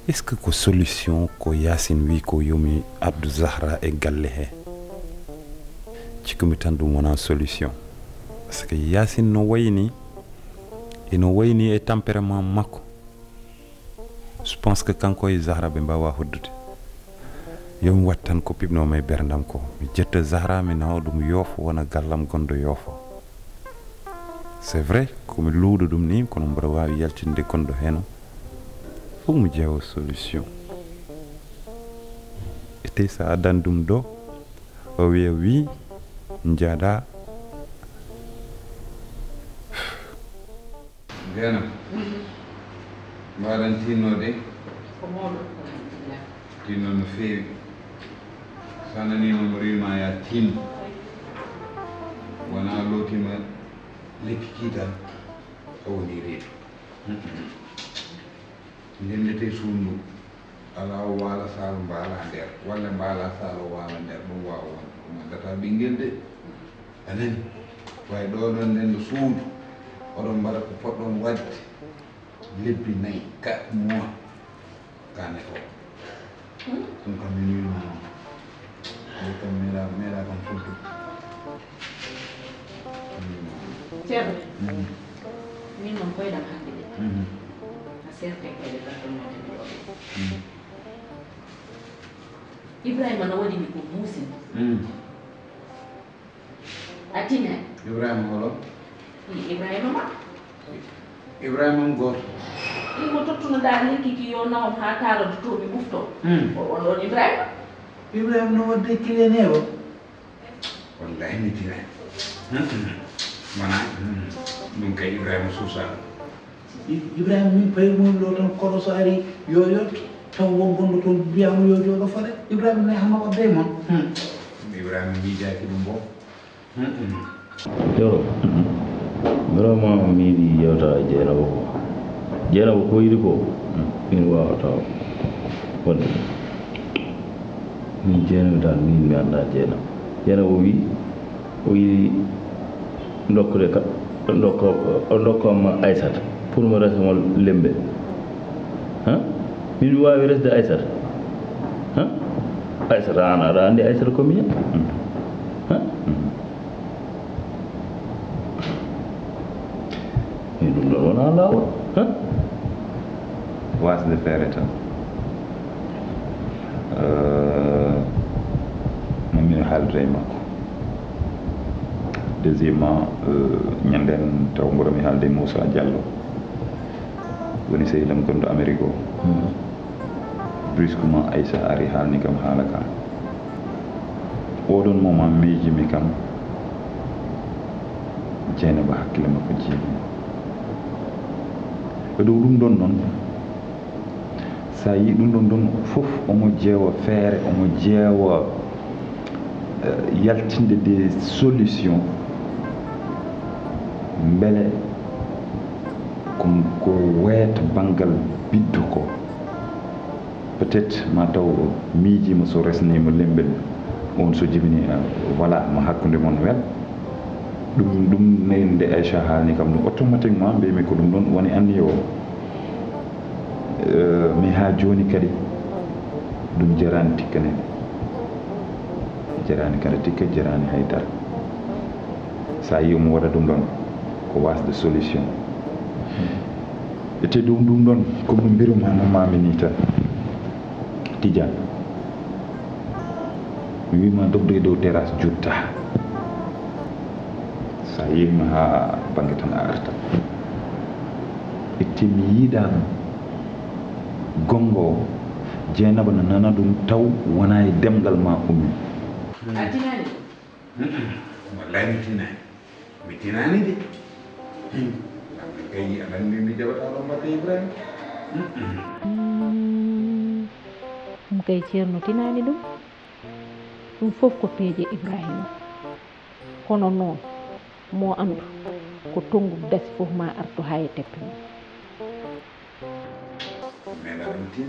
Est-ce que ko solution ko Yacine wi ko yomi Abdou Zahra e galle he cikumi tan ɗum wona solution parce que Yacine no wayni e tempérament makko je pense que kanko e Zahra ɓe mbawa hoddude yomi wat tan ko pibnoma e berdam ko mi jetta Zahra mi nawa ɗum yoofo wona gallam gondo yoofo c'est vrai komi luuɗo ɗum ni kono mboɗo wawi yaltinde gondo heno fof mo ƴeewa solution e tawi sa addan ɗum ɗo o wiya wi jaaɗa Dena mbaɗan tinnode tinno no feewi so nanima riwima ya tin wona lootima lekki kiitan o woni reedu ndendete suundu ala o waala saalo mbaala nder walla mbaala saalo waala nder ɗum wawa wonde ɗum andata ɓinguel de anani way ɗo ɗon nden suudu oɗon mbaɗa ko poɗɗon wadde lebbi 4 mois kane o ɗum kam min wiimama ɗum kam meeɗa kam fultu ceerno min noon koyɗam hande de a serte koyɗe bartonote mi ɗo Ibrahima no waɗi mi ko muusini atine Ibrahima holo Ibrahima ma Ibrahima on goto imo tottunoɗa lekkiki yo nawam ha tarodo to mi ɓufto on ɗon Ibrahima no wadde kilenewo wallahi mi tira wona ɗum kay Ibrahima suusaɗo Ibrahima min paymomi ɗo tan kono so ari yo yot taw won gonɗo toon mbiyama yo jooɗo fale Ibrahima nayi hamma wadde e moon Ibrahima miijaki ɗum bo yo vraiment mi yiɗi yewta Dieynaba ko yiɗi ko min wawata wonde min Dieynaba tan min mi anda Dieynaba o yiɗi dokkude dokkoma Aissata pour mo resamo lembe min mi wawi resde Aissata Aissata an aɗa andi Aissata ko miña min ɗum ɗon wona lawol wasde feere tan min haaldira e makko deuxièmement ñanden taw mboɗo mi haalde Moussa Diallo woni sehilam gonɗo Amérique o brusquement Aissa ari haalni kam haala ka oɗon moment miijimi kam Dieynaba hakkille makko jiimi e dow ɗum ɗon noon sa yi ɗum ɗon ɗon fof omo ƴeewa feere omo ƴeewa yaltinde des solutions beele ko wayata banggal biddu ko peut être ma taw miijima so resnima lembel on so jibini voilà mo hakkude mon wel ɗum nde Aïcha haalni kam ɗum automatiquement mbiymi ko ɗum ɗon woni anni o mi ha joni kadi ɗum jarani tikkane jarani kadi tikka jarani haydara sa yi omo waɗa ɗum ɗon ko wasde solution ete ɗum ɗon comme no mbiruma no mami ni tan Tidiane mi wima dogde dow terrasse jutta sa yehima ha bange tan a arta itti mi yiɗama gonga o Dieynaba no nana ɗum taw wona e demgal ma ummi a tinani wallahi mi tinani de kay aɗa andi mi jaɓata ɗon mbaɗde Ibrahima ɗum kay ceerno tinani ɗum fof ko peeje Ibrahima kono noon mo andu ko tongu dasi fof ma artu ha e teppe mum meeɗa ɗum tin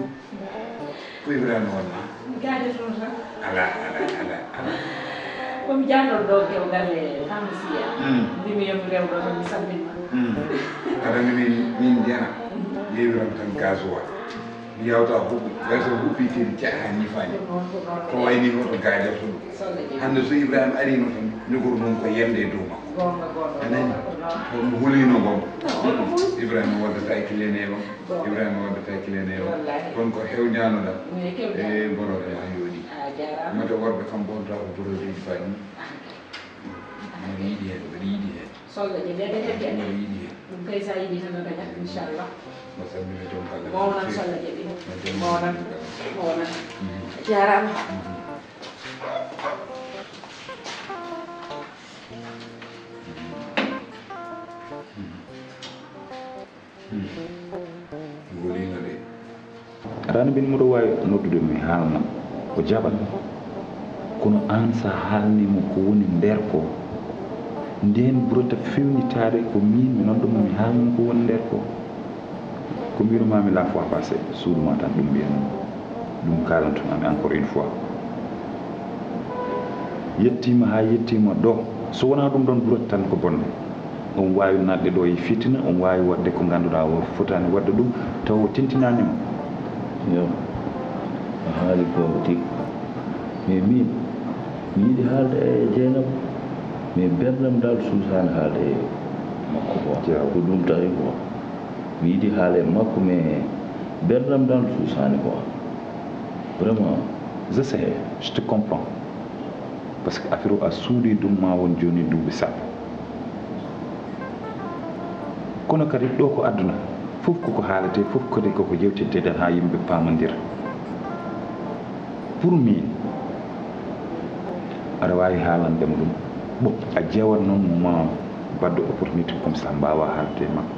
ko Ibrahima wonma gaade toon tan ala komi jannor ɗo kew galle pharmacie mbimi yomi rewɗo ɗo mi salminma aɗa andi min Diena yeewiram tan gasoil mi yawta huɓɓi wayso huɓɓitiri caaha ñifaani ko wayni hoto gaajorto ɗum hannde so Ibrahima arino tan ñogoro mum ko yemde e dow makko anani mo hulino gonga Ibrahima waddata kilenewam Ibrahima waddata kilenewam kono ko hewñanoɗa e mboroɗe ma yooɗi mata worɓe kam bonta ko produit ji fani mbiɗa yiiɗi hen solde je ɓeɗe heɓɓe mbiɗa yiiɗi hen ɗum kay sa yiiɗi tan aɗa dañat inchallah mo salmini toon kala mawnan solla je ɗi mawnan jarama golino de aɗa mbin mbiɗo wawi noddude mi haalnam ko jaɓat kono an sa haalnimo ko woni nder ko nden ɓurata fewnitade ko min mi noon ɗum mi haalnimo ko woni nder ko mbinumami la fois passé suuduma tan ɗum mbiyanum ɗum kalantumami encore une fois yettima ha yettima ɗo so wona ɗum ɗon ɓurata tan ko bonde on wawi nadde ɗo e fitina on wawi wadde ko ganduɗa o fotani wadde ɗum taw o tintinanima yo a haali ko tigui mais min mi yiiɗi haalde e Dieynaba mais berdam dal suusani haalde e makko ko ɗum tawi ko mi yiiɗi haala e makko mais berdam dal suusani quoi vraiment je sais je te comprends par ce que affaire o a suuɗi ɗum ma won joni duuɓi sappo kono kadi ɗo ko aduna fof koko haalete fof kadi koko yewtiddeɗen ha yimɓe pamodira pour min aɗa wawi haalandema ɗum bon a ƴewat noon ma badde opportunité comme ça mbawa haalde makko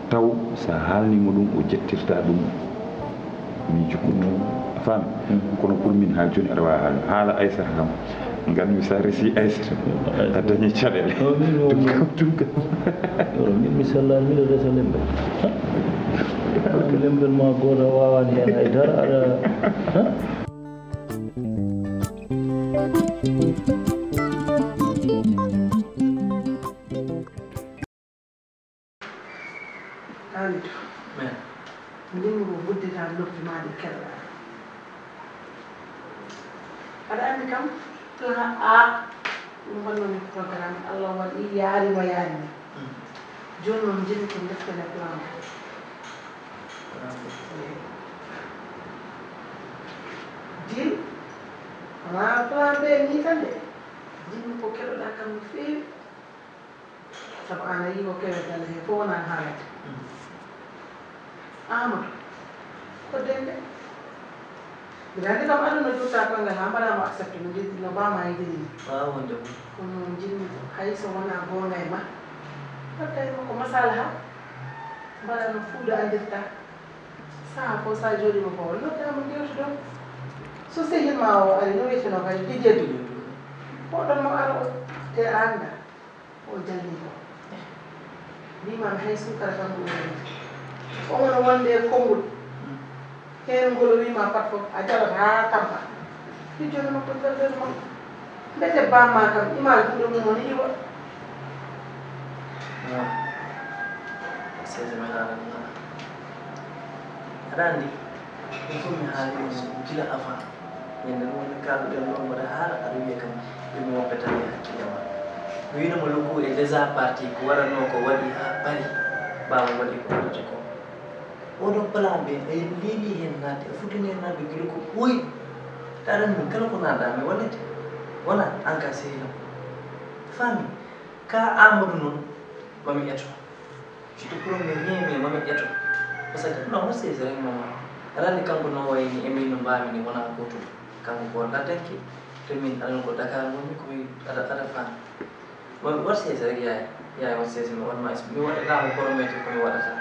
taw sa haalnimo ɗum o jettirta ɗum min jukkuɗo a faami kono pour min ha joni aɗa wawi haalde haala Aissata kam ganmi sa resi Aissata a dañi caɗele ɗum kam min mi sellani miɗo resa lembel lembel ma goto wawani hen haydara aɗa Hamidou ndingo guddita noppi ma ɗi keɗɗa aɗa andi kam ɗum wannoni programme Allah waɗi yaarima yaarima joni noon jiɗi ko deftene plan dil wona plan B ni tan de jinmi ko keɗoɗa kam no feewi sabu an a yii ko kewetal he fof wona haalade Amadou ko dende mbiɗa andi kam aduna jotta kongal ha mbaɗama accepté no jii no bama yiɗiri kono jinmi hay so wona gonga e ma wattayma ko masalaha mbaɗa no fuuda andirta saha fof sa jooɗima ko noddama jewtuɗon so sehinma o ari no wiyeteno kadi dijedu oɗon mo ara o te anda o jalni ko mbimami hay sukara tan ko wonide omono wonde e konngol hen ngol wima pat fof a jaɓat ha tampa ɗi joni makko derdere makko mbete bamma kam image ɓuɗo mum woni iwa aɗa andi ɗum fof mi haali ɗum gila avant ñande ɗum woni kalɗuɗen ɗon mbaɗa haala aɗa wiya kam yomi woppetani hakkille ma mi winoma lokku e déjà parti ko waɗatno ko waɗi ha paari baba waɗi ko waɗata ko oɗon plan ɓe e leeli hen nadde e futini hen nadde gila ko ɓooyi taɗan min kala ko nanɗa mi wallete wona en cas sehilam famille ka Amadou non mami eto je te promets rien mais mami eto parce que non c'est vrai maman rani kanko no wayni e min no mbami ni wona goto kanko ko wonta tanki te min alan ko Dakar moni ko ada fan mami wat c'est vrai yaay wat c'est mi won mais mi wada la ko promettre ko mi wadata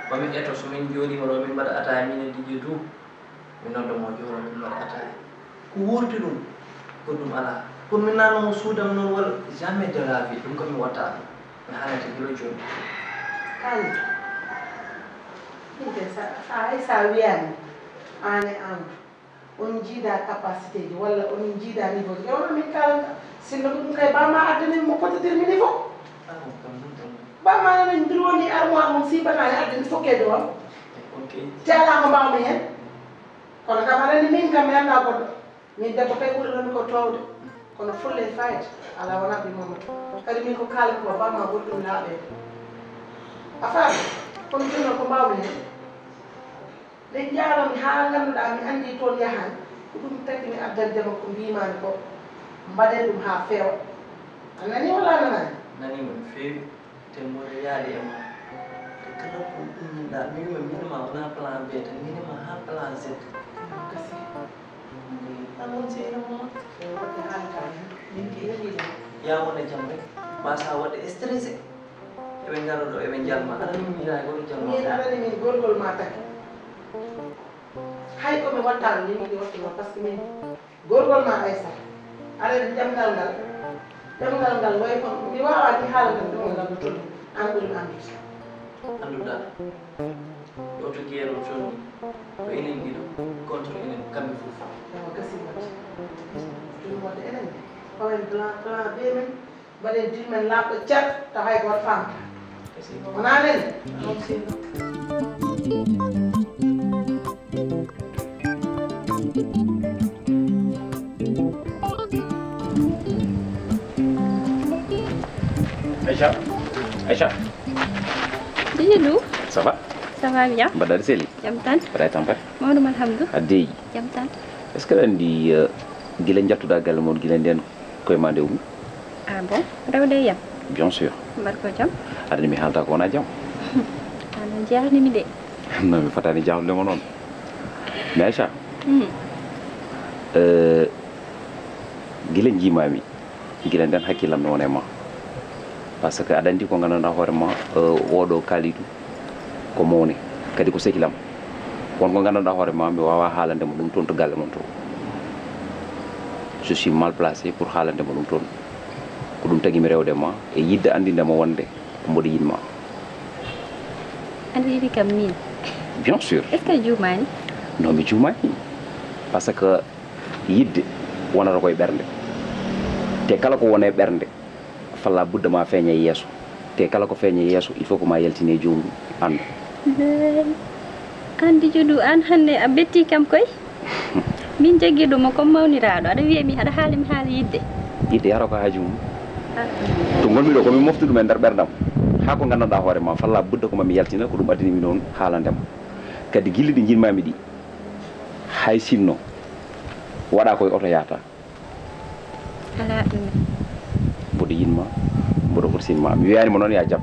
mami eto so min jodi mo do min bada ata min di jitu min non do mo joro min bada ata ko wurti dum ko dum ala pour min nano mo soudam non wala jamais de la vie dum ko mi wata mi halata jolo joni kan ite sa wiyani ane am on jiida capacité ji walla on jiida niveau ji yow min kalanta sinno ɗum kay bama addani mo potadir mi niveau bama nana ndir woni armoire mum sibanani addani fokkede on te ala ko mbawmi hen kono kam aɗani min kam mi anda goɗɗo min debbo kay ɓuuri ko towde kono fulle fayde ala wona ɓi mamadou kadi min ko kalmi ko bamma goɗɗum laaɓe a faami kono jono ko mbawmi hen ɓe jaarami ha ganduɗa mi andi toon yahan ko ɗum tagui mi addandema ko mbimani ko mbaɗen ɗum ha feewa a nani walla nanani nanima no feewi te mboɗo yaade e ma te kala ko ɗumminɗa mi wima minima wona plan B tan minima ha plan Z kasi alon seyama wadde haalata min ke yeɗiɗe ya wona jam rek mbasa waɗde stressé eɓe ngaro ɗo eɓe jalma aɗa min miɗa goto jalma min aɗani min gorgol ma taki hay komi wattano ni miɗi wattuma par ce que min gorgol ma Aissa aɗani jamgal ngal way ko mi wawani haalata ɗum ngal no tolni an ɓuuri andude annduɗa ɗo to gueero joni ko enen ɗiɗo contre enen kamɓe fof yawa gasi wadde ɗum wadde enen de pawen plan B men mbaɗen dil men laaɓɗo cat taw hay goto famata wona nen on sinno Aïcha. Dijelu. Ça va? Ça va bien. Mbadari seli. Jam tan. Mbadari tampere. Mawɗum alhamdulillah. Addeyi. Jam tan. Est ce que andi gila jattuɗa galle mon gila nden koye ma ndewmi? Ah bon? Rewde yam? Bien sûr. Mbaɗ ko jam? Aɗani mi haalta ko wona jam. Ano jahnimi de. Non mi fatani jahdudema noon. Mais Aïcha. Gila jimami gila nden hakkillam ne wona e ma. Parce que aɗa andi ko gandanɗa hoorema oɗo kalidu ko mawni kadi ko sekilam wonko gandanɗa hoorema mi wawa haalandemo ɗum toon to galle mon to je suis mal placé pour haalandemo ɗum toon ko ɗum tagui mi rewdema e yidde andindema wonde ko mboɗo yinma andi yiɗi kam min bien sûr est ce que juumani non mi juumani par ce que yidde wonata koye ɓernde te kala ko wone ɓernde falla budda ma feeña yeeso te kala ko feeña yeeso il faut que ma yaltine jomum andu andi joɗu an hande a betti kam koy min jagguiɗuma comme mawniraɗo aɗa wiyami aɗa haalimi haala yidde yara ko haaju mum to gonmi ɗo komi mofti ɗum e nder ɓerdam ha ko gandanɗa hoore ma falla budda ko mami yaltina ko ɗum addinimi noon haalandema kadi guille ɗi jinmami ɗi hay sinno waɗa koye oto yata ala ɗum mboɗo yinma mboɗo hursinma mi wiyanima noon ya jaab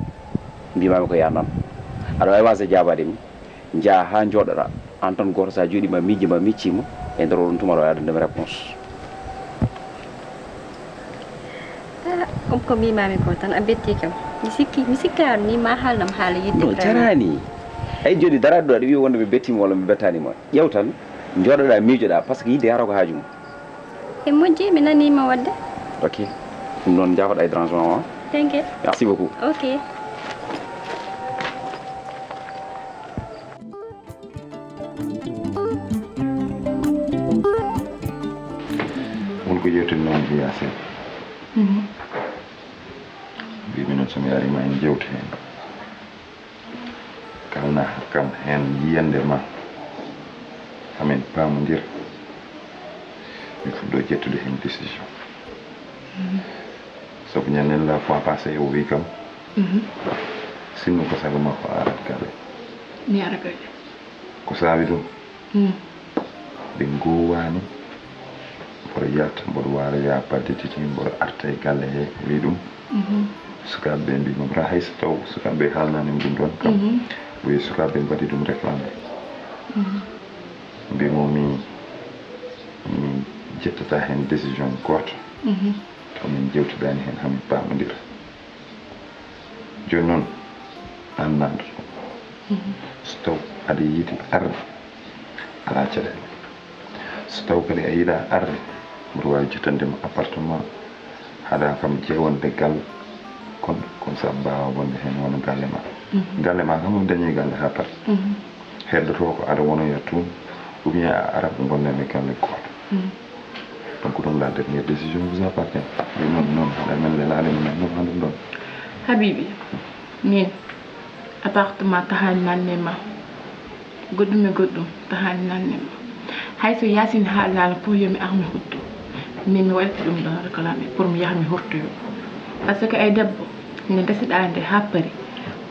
mbimami ko ya nan aɗa wawi wasde jabademi jaa ha jooɗoɗa an tan goto sa jooɗima miijima miccima e nder oɗon tuma aɗa ndemi réponse comme ko mbimami ko tan a betti kam mi sikkano ni ma haalnam haala yidde non jarani ay joni daraɗo ɗo aɗa wi wonde mi bettima walla mi bettanima ƴew tan jooɗoɗa miijoɗa par ce que yidde yara ko haaju mum e moƴƴi mi nanima wadde ok ɗum noon jafoɗa e dérangement o thank you merci beaucoup ok wonko jewtini noon jeeya seeɗa mbimi noon somi arima en jewta hen kalna kam hen yiyande ma amen pamodir mi fuɗɗo ƴettude hen décision sabu ñannen la fois passé o wi kam sinno ko sago makko arat galle mi ara galle ko saabi ɗum ɓe gowani mboɗo yalta mboɗo wara ya balɗe tati mboɗo arta e galle he wi ɗum sukaɓe ɓe mbimam ra hayso taw sukaɓe haalnanima ɗum ɗon kam ɓoyi sukaɓe mbaɗi ɗum réclame mbimomi min jettata hen décision goto taw min jewtidani hen hamin pamodira joni noon an nandoto so taw aɗa yiiɗi arde ala caɗele so taw kadi a yiiɗa arde mbiɗa wawi jottandema appartement haɗa kam jewonde galle kono comme ça mbawa wonde hen wono galle ma galle ma kam dañi galle ha par heddoto ko aɗa wonoya toon ou bien a ara ɓe gonɗen e galle goto donc ɗum la dernière décision vous appartient mais noon haɗa men lelade mumen noon ha ɗum ɗon Habibi min appartement tahani nannema goɗɗum e goɗɗum tahani nannema hayso Yasine haalano pour yomi armi hutto min mi waɗi ɗum ɗon réclamé pour mi yaha mi hurtoyo par ce que ay debbo nde desiɗa nde ha paari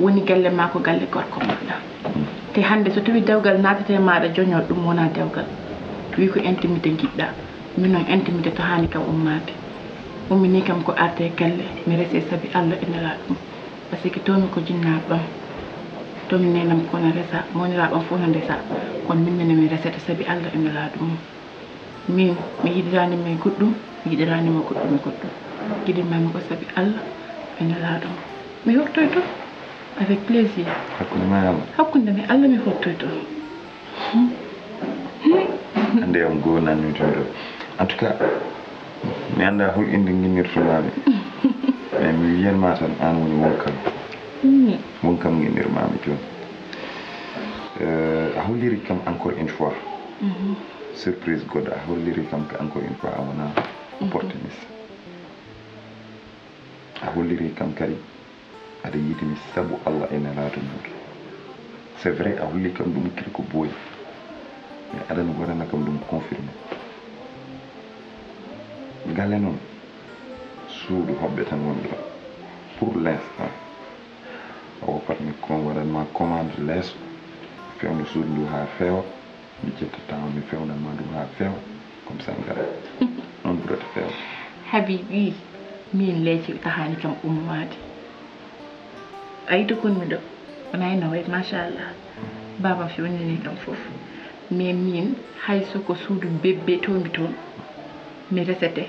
woni galle ma ko galle gorko maɗa te hande so tawi dewgal natete maɗa joñol ɗum wona dewgal wi ko intimité jiɗɗa min noon intimité tahani kam ummade ummini kam ko arde galle mi rese saabi Allah e nelaɗum par ce que tomi ko jinnaɓam tomi nenam kono resa moniraɓam fof no ndesa kono minnene mi resete saabi Allah e nelaɗum min mi yiɗiranima e goɗɗum mi yiɗiranima goɗɗum e goɗɗum yiɗimami ko saabi Allah e nelaɗum mi hurtoy to avec plaisir hakkude ma e Allah hakkude me Allah mi hurtoy to ande am goo nanmi toon ɗo en tout cas mi anda hol inde guinnirtumaɓe mais mi wiyanma tan an woni wonkam guinnirmami joni a holliri kam encore une fois surprise goɗɗo a holliri kam que encore une fois a wona opportuniste a holliri kam kadi aɗa yiidimi saabu Allah e nelaɗo muɗum c'est vrai a holli kam ɗum kiri ko booyi mais aɗana waɗana kam ɗum confirmé galle noon suudu hoɓɓe tan woni ɗo pour l'instant o wopatmi kon waɗanma commande leeso fewno suudu ndu ha feewa mi jettata mi fewnanma ɗum ha feewa comme ça gara noon ɓurata feewa Habibi min leeci tahani kam ummade a yiɗo konmi ɗo wona no way machallah babam fewnini kam foof mais min hayso ko suudu bebbe tomi toon mi resete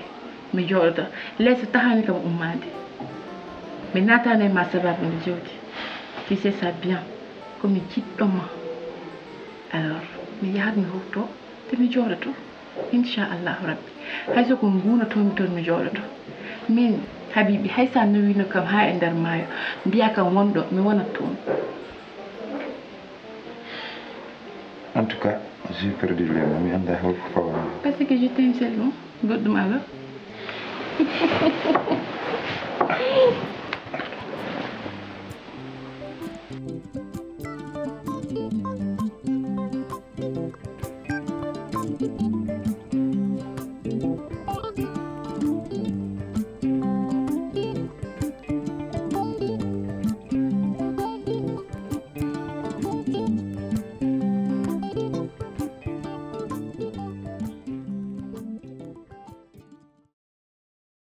mi jooɗoto leeso tahani kam ummade mi natano e ma sababu nde jewti tu sais ça bien komi jiɗɗoma alors mi yahat mi hurto te mi jooɗoto inchallahu rabbi hayso ko ngunotomi toon mi jooɗoto min Habibi hay sa nawino kam ha e nder maayo mbiya kam wonɗo mi wonat toon en tout cas j'ai perdu le mot mi anda holko fawami parce que je t'aime seulement goɗɗum alors